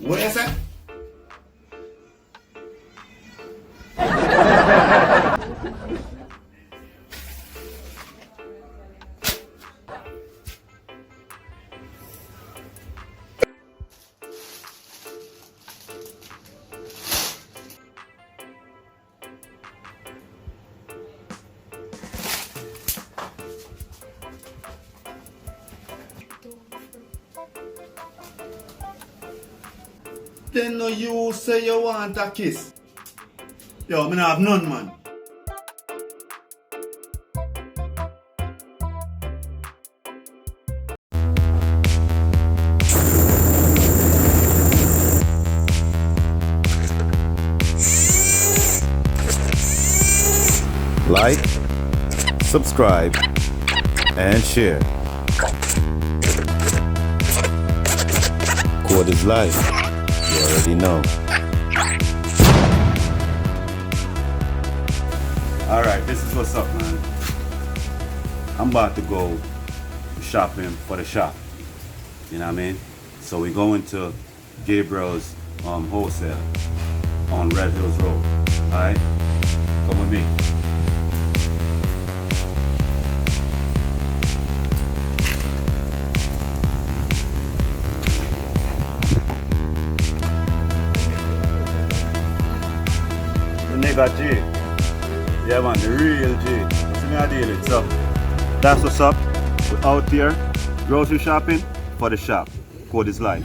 What you say? Then no you say you want a kiss. Yo, me not have none, man. Like, subscribe, and share. Code is life. You already know. Alright, this is what's up, man. I'm about to go shopping for the shop. You know what I mean? So we're going to Gabriel's wholesale on Red Hills Road. Alright? Come with me. Nigga G. Yeah man, the real G. See me I deal it. So that's what's up. We're out here grocery shopping for the shop. Code is life.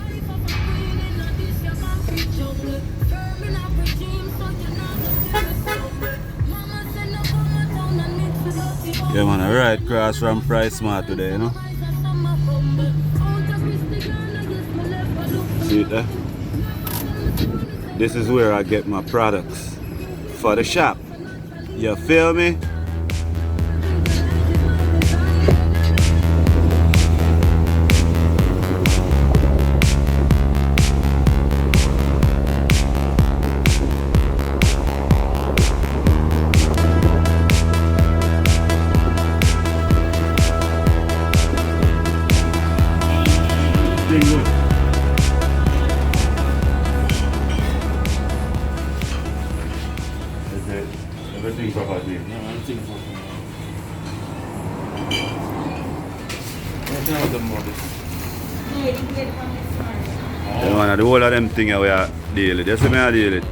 Yeah man, alright, cross from Price Smart today, you know. See it there? This is where I get my products for the shop. You feel me? Everything for her, dude. No, everything for her. Everything of the modest. Yeah, man, the whole of them things we are dealing with. You see me I deal with.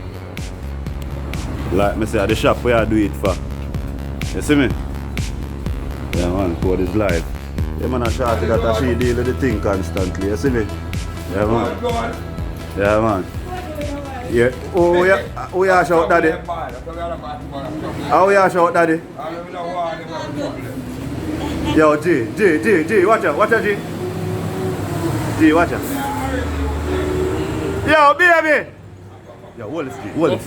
Like me say, at the shop where I do it for. You see me? Yeah man, code is life. Yeah man, I shorty that I she deal with the thing constantly. You see me? Yeah man. Yeah man. Yeah. Oh yeah, shout daddy. How you shout daddy? Yo G, watch out G. G, watch out. Yo baby. Yo, hold this G, hold this.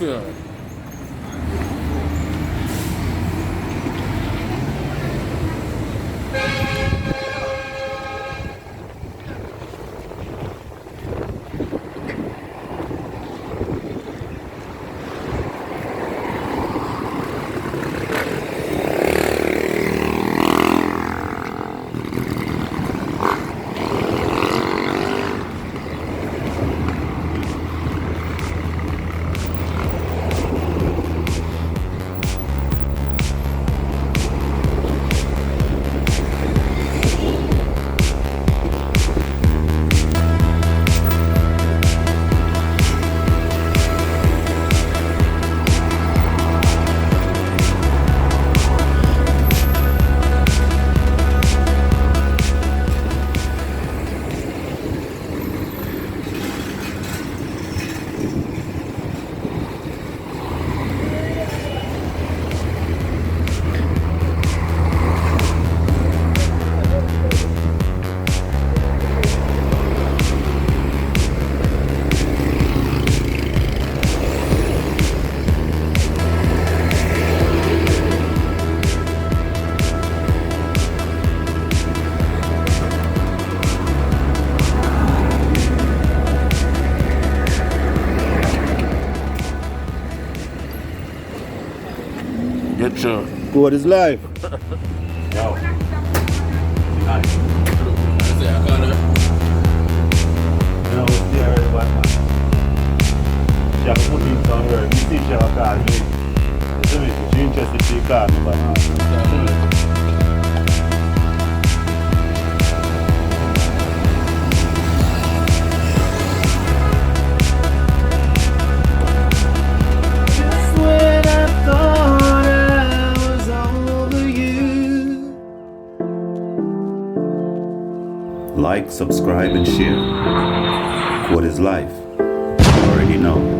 Get your. Code is life. Yo. Nice. I say I got it. You know, yeah, man. She called me banana. Just when I thought I was over you. Like, subscribe, and share. What is life? You already know.